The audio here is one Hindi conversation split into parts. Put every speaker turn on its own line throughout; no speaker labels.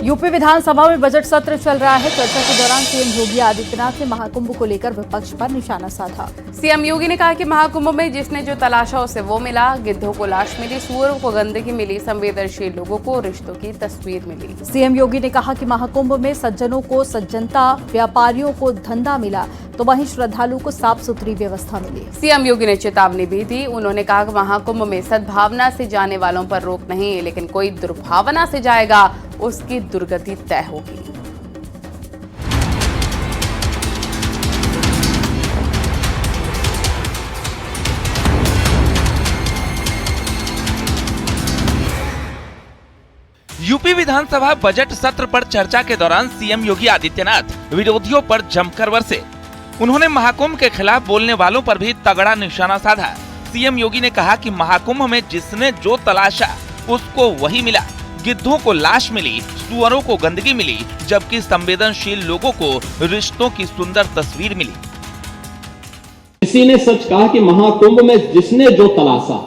यूपी विधानसभा में बजट सत्र चल रहा है। चर्चा के दौरान सीएम योगी आदित्यनाथ ने महाकुंभ को लेकर विपक्ष पर निशाना साधा।
सीएम योगी ने कहा कि महाकुंभ में जिसने जो तलाशा उसे वो मिला। गिद्धों को लाश मिली, सुअरों को गंदगी मिली, संवेदनशील लोगों को रिश्तों की तस्वीर मिली।
सीएम योगी ने कहा कि महाकुंभ में सज्जनों को सज्जनता, व्यापारियों को धंधा मिला तो वहीं श्रद्धालुओं को साफ सुथरी व्यवस्था मिली।
सीएम योगी ने चेतावनी भी दी। उन्होंने कहा कि महाकुंभ में सद्भावना से जाने वालों पर रोक नहीं, लेकिन कोई दुर्भावना से जाएगा उसकी दुर्गति तय होगी।
यूपी विधानसभा बजट सत्र पर चर्चा के दौरान सीएम योगी आदित्यनाथ विरोधियों पर जमकर बरसे। उन्होंने महाकुंभ के खिलाफ बोलने वालों पर भी तगड़ा निशाना साधा। सीएम योगी ने कहा कि महाकुंभ में जिसने जो तलाशा उसको वही मिला। गिद्धों को लाश मिली, सुअरों को गंदगी मिली, जबकि संवेदनशील लोगों को रिश्तों की सुंदर तस्वीर मिली।
किसी ने सच कहा कि महाकुंभ में जिसने जो तलाशा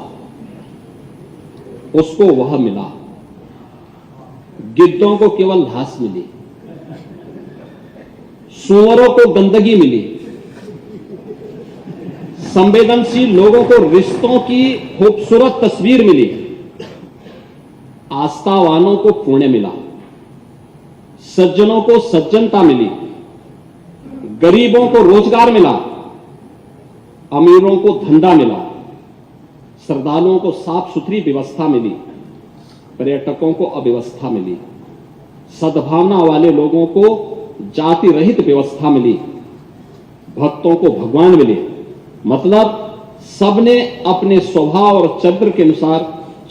उसको वह मिला। गिद्धों को केवल घास मिली, सुअरों को गंदगी मिली, संवेदनशील लोगों को रिश्तों की खूबसूरत तस्वीर मिली, आस्थावानों को पुण्य मिला, सज्जनों को सज्जनता मिली, गरीबों को रोजगार मिला, अमीरों को धंधा मिला, श्रद्धालुओं को साफ सुथरी व्यवस्था मिली, पर्यटकों को अव्यवस्था मिली, सद्भावना वाले लोगों को जाति रहित व्यवस्था मिली, भक्तों को भगवान मिले। मतलब सबने अपने स्वभाव और चरित्र के अनुसार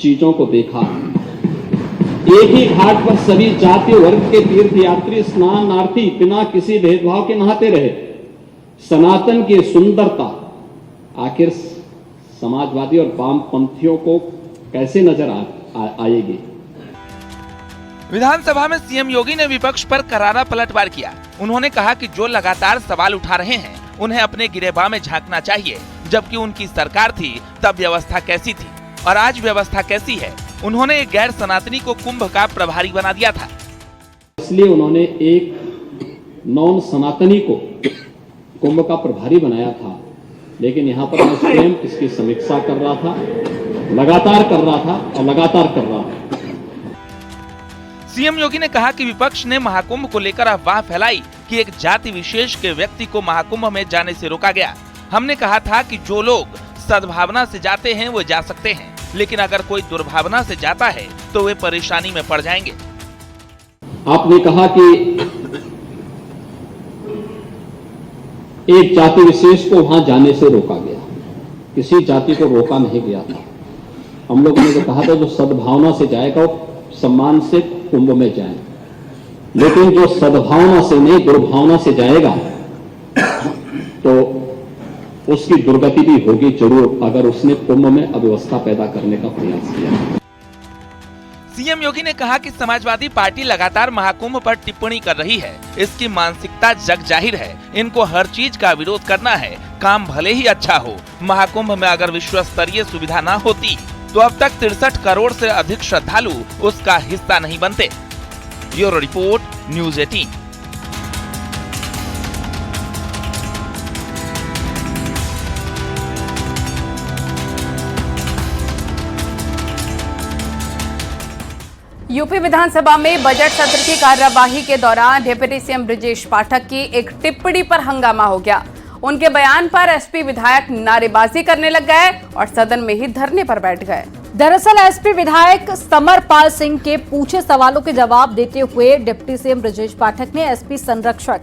चीजों को देखा। एक ही घाट पर सभी जाति वर्ग के तीर्थयात्री स्नानार्थी बिना किसी भेदभाव के नहाते रहे। सनातन की सुंदरता आखिर समाजवादी और वामपंथियों को कैसे नजर आएगी।
विधानसभा में सीएम योगी ने विपक्ष पर करारा पलटवार किया। उन्होंने कहा कि जो लगातार सवाल उठा रहे हैं उन्हें अपने गिरेबान में झांकना चाहिए। जबकि उनकी सरकार थी तब व्यवस्था कैसी थी और आज व्यवस्था कैसी है। उन्होंने एक गैर सनातनी को कुंभ का प्रभारी बना दिया था।
इसलिए उन्होंने एक नॉन सनातनी को कुंभ का प्रभारी बनाया था। लेकिन यहाँ पर मैं स्वयं इसकी समीक्षा कर रहा था, लगातार कर रहा था और लगातार कर रहा था।
सीएम योगी ने कहा कि विपक्ष ने महाकुंभ को लेकर अफवाह फैलाई कि एक जाति विशेष के व्यक्ति को महाकुंभ में जाने से रोका गया। हमने कहा था कि जो लोग सद्भावना से जाते हैं वो जा सकते हैं, लेकिन अगर कोई दुर्भावना से जाता है तो वे परेशानी में पड़ जाएंगे।
आपने कहा कि एक जाति विशेष को वहां जाने से रोका गया। किसी जाति को रोका नहीं गया था। हम लोगों ने तो कहा था जो सद्भावना से जाएगा वो सम्मान से कुंभ में जाए, लेकिन जो सद्भावना से नहीं दुर्भावना से जाएगा तो उसकी दुर्गति भी होगी जरूर, अगर उसने कुंभ में अव्यवस्था पैदा करने का प्रयास किया।
सीएम योगी ने कहा कि समाजवादी पार्टी लगातार महाकुंभ पर टिप्पणी कर रही है। इसकी मानसिकता जग जाहिर है। इनको हर चीज का विरोध करना है। काम भले ही अच्छा हो, महाकुंभ में अगर विश्व स्तरीय सुविधा न होती तो अब तक 63 करोड़ से अधिक श्रद्धालु उसका हिस्सा नहीं बनते। Bureau report, news 18।
यूपी विधानसभा में बजट सत्र की कार्यवाही के दौरान डिप्टी सीएम ब्रजेश पाठक की एक टिप्पणी पर हंगामा हो गया। उनके बयान पर एसपी विधायक नारेबाजी करने लग गए और सदन में ही धरने पर बैठ गए।
दरअसल एसपी विधायक समरपाल सिंह के पूछे सवालों के जवाब देते हुए डिप्टी सीएम ब्रजेश पाठक ने एसपी संरक्षक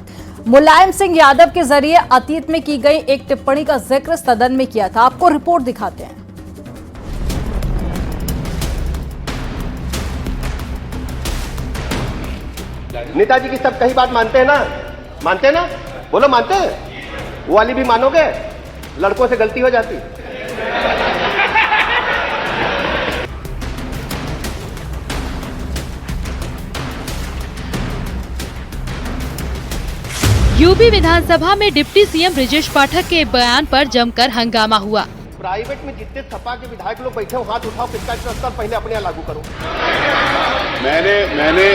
मुलायम सिंह यादव के जरिए अतीत में की गई एक टिप्पणी का जिक्र सदन में किया था। आपको रिपोर्ट दिखाते हैं।
नेताजी की सब कही बात मानते हैं ना? मानते हैं ना? बोलो मानते हैं? वो वाली भी मानोगे? लड़कों से गलती हो जाती।
यूपी विधानसभा में डिप्टी सीएम ब्रजेश पाठक के बयान पर जमकर हंगामा हुआ।
प्राइवेट में जितने सपा के विधायक लोग बैठे हो हाथ उठाओ, 45 स्तर पहले अपने यहाँ लागू करो।
मैंने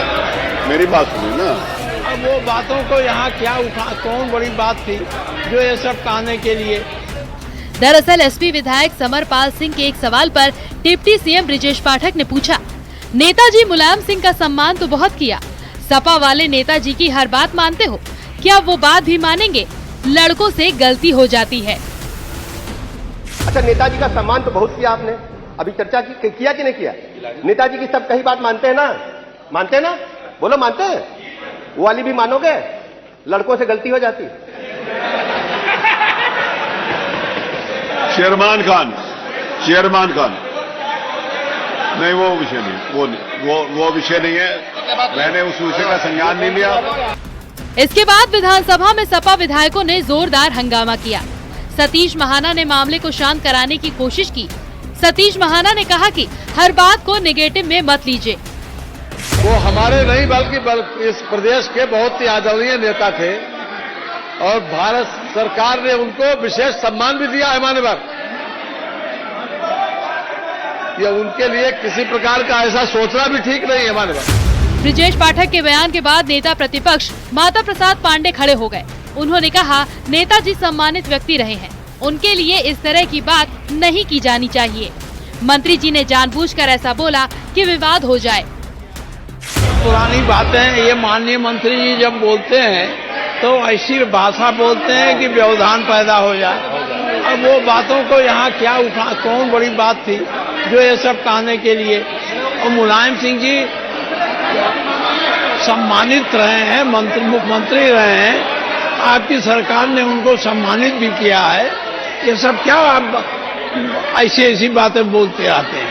मेरी बात सुनिए ना।
अब वो बातों को यहाँ क्या कौन बड़ी बात थी जो ये सब कहने के लिए।
दरअसल एसपी विधायक समरपाल सिंह के एक सवाल पर डिप्टी सीएम ब्रिजेश पाठक ने पूछा, नेताजी मुलायम सिंह का सम्मान तो बहुत किया, सपा वाले नेताजी की हर बात मानते हो, क्या वो बात भी मानेंगे? लड़कों से गलती हो जाती है।
अच्छा, नेताजी का सम्मान तो बहुत किया आपने, अभी चर्चा किया कि नहीं किया? नेताजी की सब कही बात मानते हैं ना? मानते हैं ना? बोलो मानते हैं? वो वाली भी मानोगे? लड़कों से गलती हो जाती।
शेरमान खान नहीं, वो विषय नहीं, वो विषय नहीं है। मैंने उस विषय का संज्ञान नहीं लिया।
इसके बाद विधानसभा में सपा विधायकों ने जोरदार हंगामा किया। सतीश महाना ने मामले को शांत कराने की कोशिश की। सतीश महाना ने कहा कि हर बात को नेगेटिव में मत लीजिए।
वो हमारे नहीं बल्कि इस प्रदेश के बहुत ही आदरणीय नेता थे और भारत सरकार ने उनको विशेष सम्मान भी दिया है मान्यवर। ये उनके लिए किसी प्रकार का ऐसा सोचना भी ठीक नहीं है मान्यवर।
ब्रिजेश पाठक के बयान के बाद नेता प्रतिपक्ष माता प्रसाद पांडे खड़े हो गए। उन्होंने कहा, नेताजी सम्मानित व्यक्ति रहे हैं, उनके लिए इस तरह की बात नहीं की जानी चाहिए। मंत्री जी ने जानबूझकर ऐसा बोला कि विवाद हो जाए।
पुरानी बातें ये माननीय मंत्री जी जब बोलते हैं तो ऐसी भाषा बोलते हैं कि व्यवधान पैदा हो जाए। अब वो बातों को यहाँ क्या कौन बड़ी बात थी जो ये सब कहने के लिए। और मुलायम सिंह जी सम्मानित रहे हैं, मुख्यमंत्री रहे हैं, आपकी सरकार ने उनको सम्मानित भी किया है। ये सब क्या आप ऐसी बातें बोलते आते हैं।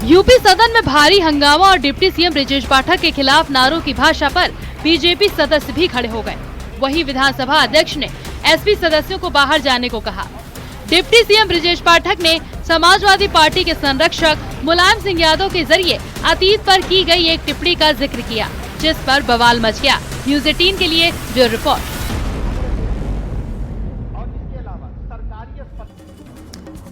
यूपी सदन में भारी हंगामा और डिप्टी सीएम ब्रिजेश पाठक के खिलाफ नारों की भाषा पर बीजेपी सदस्य भी खड़े हो गए। वहीं विधानसभा अध्यक्ष ने एसपी सदस्यों को बाहर जाने को कहा। डिप्टी सीएम ब्रिजेश पाठक ने समाजवादी पार्टी के संरक्षक मुलायम सिंह यादव के जरिए अतीत पर की गई एक टिप्पणी का जिक्र किया, जिस पर बवाल मच गया। न्यूज़ 18 के लिए ब्यूरो रिपोर्ट।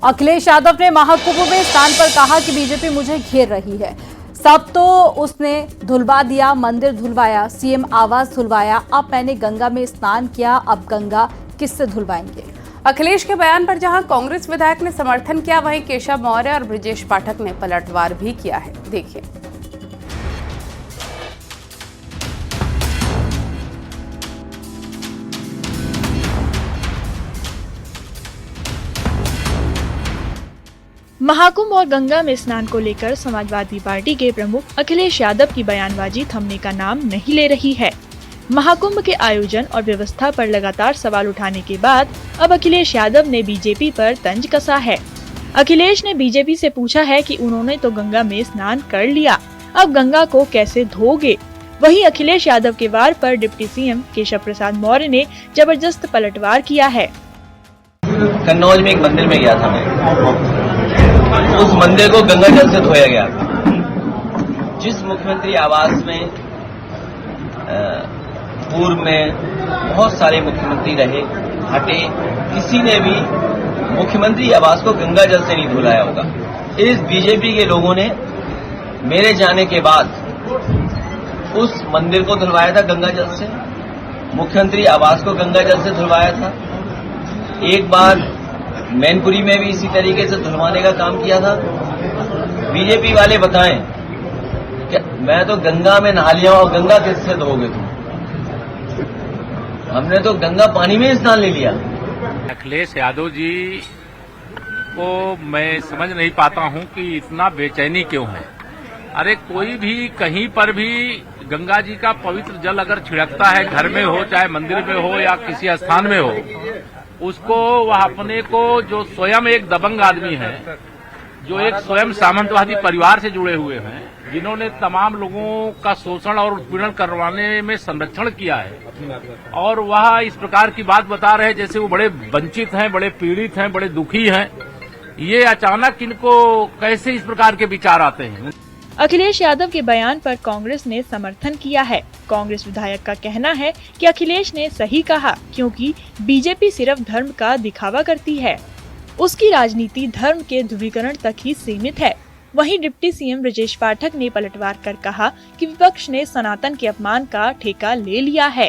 अखिलेश यादव ने महाकुंभ में स्नान पर कहा कि बीजेपी मुझे घेर रही है। सब तो उसने धुलवा दिया, मंदिर धुलवाया, सीएम आवास धुलवाया, अब मैंने गंगा में स्नान किया, अब गंगा किससे धुलवाएंगे।
अखिलेश के बयान पर जहां कांग्रेस विधायक ने समर्थन किया, वहीं केशव मौर्य और ब्रिजेश पाठक ने पलटवार भी किया है। देखिए।
महाकुंभ और गंगा में स्नान को लेकर समाजवादी पार्टी के प्रमुख अखिलेश यादव की बयानबाजी थमने का नाम नहीं ले रही है। महाकुंभ के आयोजन और व्यवस्था पर लगातार सवाल उठाने के बाद अब अखिलेश यादव ने बीजेपी पर तंज कसा है। अखिलेश ने बीजेपी से पूछा है कि उन्होंने तो गंगा में स्नान कर लिया, अब गंगा को कैसे धोगे। वहीं अखिलेश यादव के वार पर डिप्टी सीएम केशव प्रसाद मौर्य ने जबरदस्त पलटवार किया है।
कन्नौज में एक मंदिर में गया था मैं, उस मंदिर को गंगा जल से धोया गया। जिस मुख्यमंत्री आवास में पूर्व में बहुत सारे मुख्यमंत्री रहे, हटे, किसी ने भी मुख्यमंत्री आवास को गंगा जल से नहीं धुलाया होगा। इस बीजेपी के लोगों ने मेरे जाने के बाद उस मंदिर को धुलवाया था गंगा जल से, मुख्यमंत्री आवास को गंगा जल से धुलवाया था। एक बार मैनपुरी में भी इसी तरीके से धुलवाने का काम किया था। बीजेपी वाले बताएं कि मैं तो गंगा में नहा लिया और गंगा किससे धोगे तुम? हमने तो गंगा पानी में स्नान ले लिया।
अखिलेश यादव जी को मैं समझ नहीं पाता हूं कि इतना बेचैनी क्यों है। अरे कोई भी कहीं पर भी गंगा जी का पवित्र जल अगर छिड़कता है, घर में हो चाहे मंदिर में हो या किसी स्थान में हो, उसको वह अपने को जो स्वयं एक दबंग आदमी है, जो एक स्वयं सामंतवादी परिवार से जुड़े हुए हैं, जिन्होंने तमाम लोगों का शोषण और उत्पीड़न करवाने में संरक्षण किया है, और वह इस प्रकार की बात बता रहे हैं जैसे वो बड़े वंचित हैं, बड़े पीड़ित हैं, बड़े दुखी हैं। ये अचानक इनको कैसे इस प्रकार के विचार आते हैं।
अखिलेश यादव के बयान पर कांग्रेस ने समर्थन किया है। कांग्रेस विधायक का कहना है कि अखिलेश ने सही कहा, क्योंकि बीजेपी सिर्फ धर्म का दिखावा करती है। उसकी राजनीति धर्म के ध्रुवीकरण तक ही सीमित है। वहीं डिप्टी सीएम ब्रजेश पाठक ने पलटवार कर कहा कि विपक्ष ने सनातन के अपमान का ठेका ले लिया है।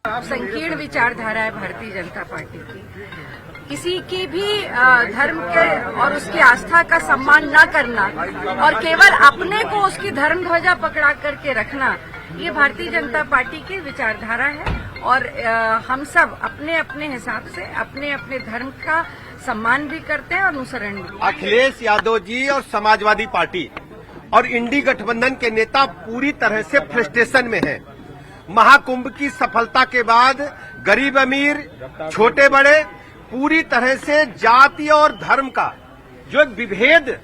संकीर्ण विचारधारा है भारतीय जनता पार्टी की। किसी की भी धर्म के और उसकी आस्था का सम्मान न करना और केवल अपने को उसकी धर्म ध्वजा पकड़ा करके रखना, ये भारतीय जनता पार्टी की विचारधारा है। और हम सब अपने अपने हिसाब से अपने अपने धर्म का सम्मान भी करते हैं और अनुसरण भी।
अखिलेश यादव जी और समाजवादी पार्टी और इंडी गठबंधन के नेता पूरी तरह से फ्रस्ट्रेशन में हैं। महाकुंभ की सफलता के बाद गरीब अमीर, छोटे बड़े, पूरी तरह से जाति और धर्म का जो एक विभेद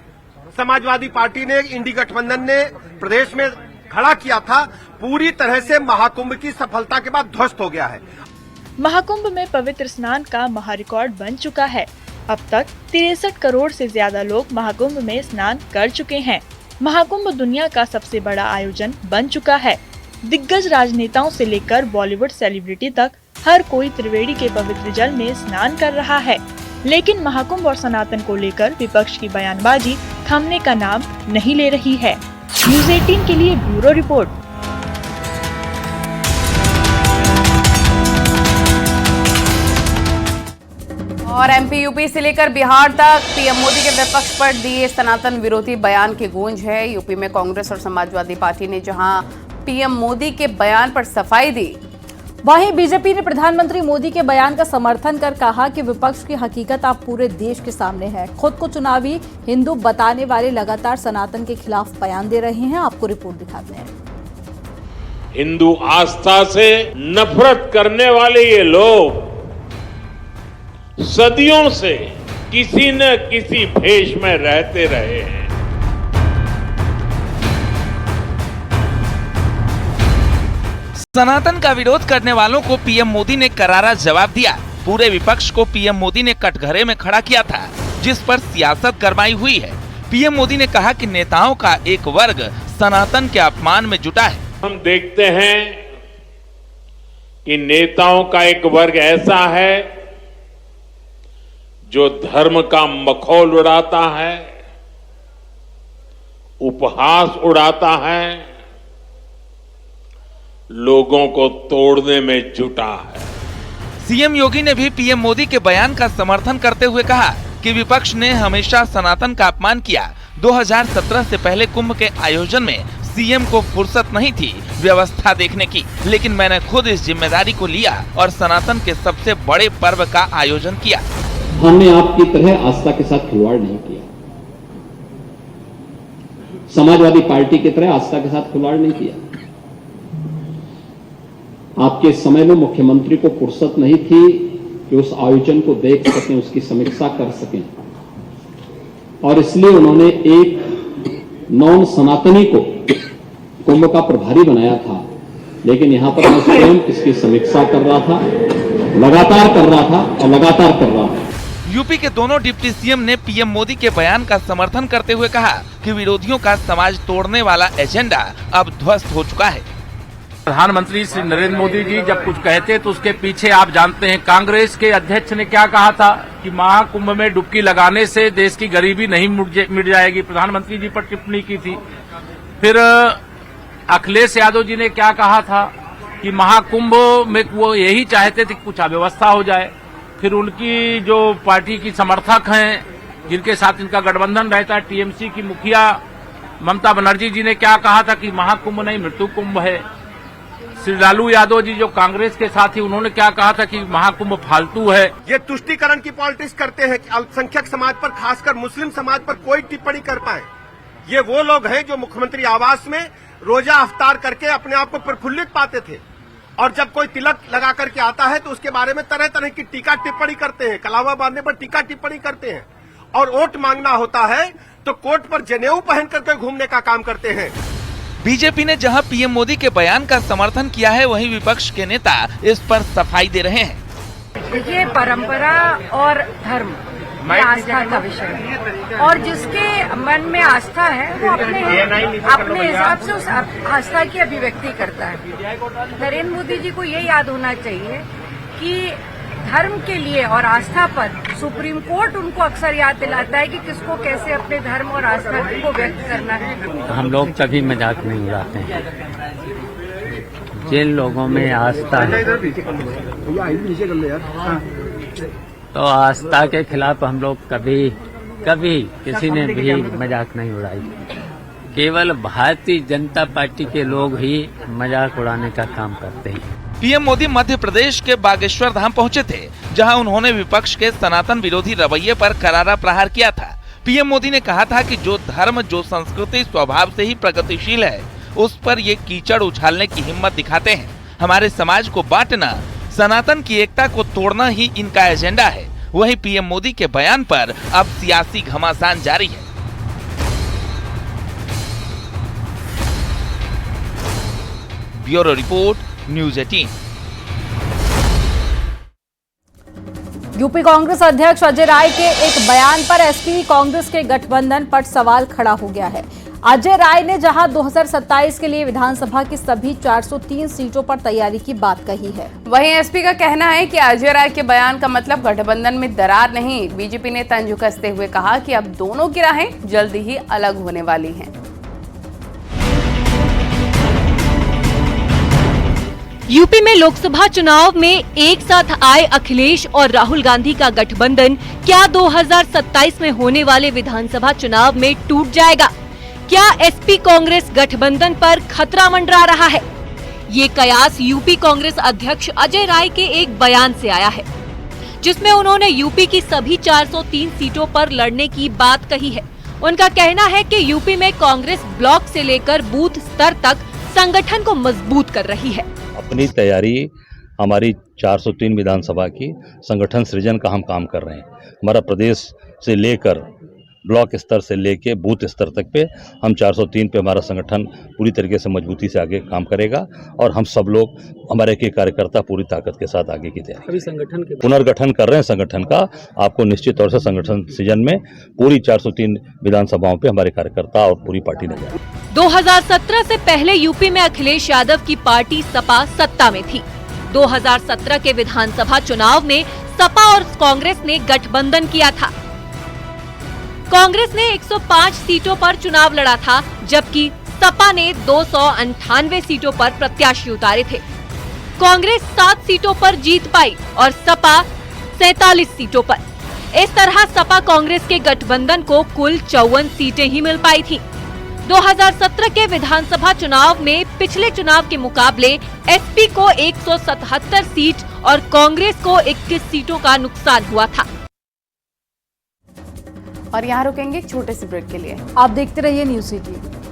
समाजवादी पार्टी ने, इंडी गठबंधन ने प्रदेश में खड़ा किया था, पूरी तरह से महाकुंभ की सफलता के बाद ध्वस्त हो गया है।
महाकुंभ में पवित्र स्नान का महारिकॉर्ड बन चुका है। अब तक 63 करोड़ से ज्यादा लोग महाकुंभ में स्नान कर चुके हैं। महाकुंभ दुनिया का सबसे बड़ा आयोजन बन चुका है। दिग्गज राजनेताओं से लेकर बॉलीवुड सेलिब्रिटी तक हर कोई त्रिवेणी के पवित्र जल में स्नान कर रहा है। लेकिन महाकुंभ और सनातन को लेकर विपक्ष की बयानबाजी थमने का नाम नहीं ले रही है। न्यूज़ 18 के लिए ब्यूरो रिपोर्ट।
और एमपी यूपी से लेकर बिहार तक पीएम मोदी के विपक्ष पर दिए सनातन विरोधी बयान की गूंज है। यूपी में कांग्रेस और समाजवादी पार्टी ने जहां पीएम मोदी के बयान पर सफाई दी,
वहीं बीजेपी ने प्रधानमंत्री मोदी के बयान का समर्थन कर कहा कि विपक्ष की हकीकत आप पूरे देश के सामने है। खुद को चुनावी हिंदू बताने वाले लगातार सनातन के खिलाफ बयान दे रहे हैं। आपको रिपोर्ट दिखाते हैं।
हिंदू आस्था से नफरत करने वाले ये लोग सदियों से किसी न किसी भेष में रहते रहे हैं।
सनातन का विरोध करने वालों को पीएम मोदी ने करारा जवाब दिया। पूरे विपक्ष को पीएम मोदी ने कटघरे में खड़ा किया था, जिस पर सियासत गरमाई हुई है। पीएम मोदी ने कहा कि नेताओं का एक वर्ग सनातन के अपमान में जुटा है।
हम देखते हैं कि नेताओं का एक वर्ग ऐसा है जो धर्म का मखौल उड़ाता है, उपहास उड़ाता है, लोगों को तोड़ने में जुटा है।
सीएम योगी ने भी पीएम मोदी के बयान का समर्थन करते हुए कहा कि विपक्ष ने हमेशा सनातन का अपमान किया। 2017 से पहले कुंभ के आयोजन में सीएम को फुर्सत नहीं थी व्यवस्था देखने की, लेकिन मैंने खुद इस जिम्मेदारी को लिया और सनातन के सबसे बड़े पर्व का आयोजन किया।
हमने आपकी तरह आस्था के साथ खिलवाड़ नहीं किया, समाजवादी पार्टी की तरह आस्था के साथ खिलवाड़ नहीं किया। आपके समय में मुख्यमंत्री को फुर्सत नहीं थी कि उस आयोजन को देख सकें, उसकी समीक्षा कर सकें, और इसलिए उन्होंने एक नॉन सनातनी को कुंभ का प्रभारी बनाया था। लेकिन यहां पर मैं स्वयं इसकी समीक्षा कर रहा था, लगातार कर रहा था और लगातार कर रहा था।
यूपी के दोनों डिप्टी सीएम ने पीएम मोदी के बयान का समर्थन करते हुए कहा कि विरोधियों का समाज तोड़ने वाला एजेंडा अब ध्वस्त हो चुका है।
प्रधानमंत्री श्री नरेंद्र मोदी जी जब कुछ कहते तो उसके पीछे आप जानते हैं कांग्रेस के अध्यक्ष ने क्या कहा था कि महाकुंभ में डुबकी लगाने से देश की गरीबी नहीं मिट जाएगी। प्रधानमंत्री जी पर टिप्पणी की थी। फिर अखिलेश यादव जी ने क्या कहा था कि महाकुंभ में वो यही चाहते थे कि कुछ अव्यवस्था हो जाए। फिर उनकी जो पार्टी की समर्थक हैं जिनके साथ इनका गठबंधन रहता है, टीएमसी की मुखिया ममता बनर्जी जी ने क्या कहा था कि महाकुंभ नहीं मृत्यु कुंभ है। श्री लालू यादव जी जो कांग्रेस के साथ ही, उन्होंने क्या कहा था कि महाकुंभ फालतू है।
ये तुष्टीकरण की पॉलिटिक्स करते हैं कि अल्पसंख्यक समाज पर, खासकर मुस्लिम समाज पर कोई टिप्पणी कर पाए। ये वो लोग हैं जो मुख्यमंत्री आवास में रोजा अफ्तार करके अपने आप को प्रफुल्लित पाते थे, और जब कोई तिलक लगा करके आता है तो उसके बारे में तरह तरह की टीका टिप्पणी करते हैं, कलावा बांधने पर टीका टिप्पणी करते हैं, और वोट मांगना होता है तो कोर्ट पर जनेऊ पहन करके घूमने का काम करते हैं।
बीजेपी ने जहां पीएम मोदी के बयान का समर्थन किया है, वहीं विपक्ष के नेता इस पर सफाई दे रहे हैं।
देखिए, परंपरा और धर्म आस्था का विषय है, और जिसके मन में आस्था है वो अपने हिसाब से उस आस्था की अभिव्यक्ति करता है। नरेंद्र मोदी जी को ये याद होना चाहिए कि धर्म के लिए और आस्था पर सुप्रीम कोर्ट उनको अक्सर याद दिलाता है कि किसको कैसे अपने धर्म और आस्था को व्यक्त करना है।
हम लोग कभी मजाक नहीं उड़ाते हैं। जिन लोगों में आस्था है तो आस्था के खिलाफ हम लोग कभी किसी ने भी मजाक नहीं उड़ाई। केवल भारतीय जनता पार्टी के लोग ही मजाक उड़ाने का काम करते हैं।
पीएम मोदी मध्य प्रदेश के बागेश्वर धाम पहुंचे थे, जहां उन्होंने विपक्ष के सनातन विरोधी रवैये पर करारा प्रहार किया था। पीएम मोदी ने कहा था कि जो धर्म, जो संस्कृति स्वभाव से ही प्रगतिशील है, उस पर ये कीचड़ उछालने की हिम्मत दिखाते हैं। हमारे समाज को बांटना, सनातन की एकता को तोड़ना ही इनका एजेंडा है। वहीं पीएम मोदी के बयान पर अब सियासी घमासान जारी है। Bureau report, news 18।
UP Congress अध्यक्ष अजय राय के एक बयान पर एसपी कांग्रेस के गठबंधन पर सवाल खड़ा हो गया है। अजय राय ने जहां 2027 के लिए विधानसभा की सभी 403 सीटों पर तैयारी की बात कही है,
वहीं एसपी का कहना है कि अजय राय के बयान का मतलब गठबंधन में दरार नहीं। बीजेपी ने तंज कसते हुए कहा कि अब दोनों की राहें जल्दी ही अलग होने वाली हैं।
यूपी में लोकसभा चुनाव में एक साथ आए अखिलेश और राहुल गांधी का गठबंधन क्या 2027 में होने वाले विधानसभा चुनाव में टूट जाएगा? क्या एसपी कांग्रेस गठबंधन पर खतरा मंडरा रहा है? ये कयास यूपी कांग्रेस अध्यक्ष अजय राय के एक बयान से आया है, जिसमें उन्होंने यूपी की सभी 403 सीटों पर लड़ने की बात कही है। उनका कहना है कि यूपी में कांग्रेस ब्लॉक से लेकर बूथ स्तर तक संगठन को मजबूत कर रही है।
अपनी तैयारी हमारी 403 विधानसभा की संगठन सृजन का हम काम कर रहे हैं। हमारा प्रदेश से लेकर ब्लॉक स्तर से लेकर बूथ स्तर तक पे हम 403 पे हमारा संगठन पूरी तरीके से मजबूती से आगे काम करेगा और हम सब लोग, हमारे के कार्यकर्ता पूरी ताकत के साथ आगे की तैयारी। अभी संगठन के पुनर्गठन कर रहे हैं संगठन का। आपको निश्चित तौर से संगठन सृजन में पूरी 403 विधानसभाओं पे हमारे कार्यकर्ता और पूरी पार्टी ने
2017 से पहले यूपी में अखिलेश यादव की पार्टी सपा सत्ता में थी। 2017 के विधानसभा चुनाव में सपा और कांग्रेस ने गठबंधन किया था। कांग्रेस ने 105 सीटों पर चुनाव लड़ा था, जबकि सपा ने 298 सीटों पर प्रत्याशी उतारे थे। कांग्रेस 7 सीटों पर जीत पाई और सपा 47 सीटों पर। इस तरह सपा कांग्रेस के गठबंधन को कुल 54 सीटें ही मिल पाई थी। 2017 के विधानसभा चुनाव में पिछले चुनाव के मुकाबले एसपी को 177 सीट और कांग्रेस को 21 सीटों का नुकसान हुआ था।
और यहाँ रुकेंगे एक छोटे से ब्रेक के लिए।
आप देखते रहिए न्यूज़ 18।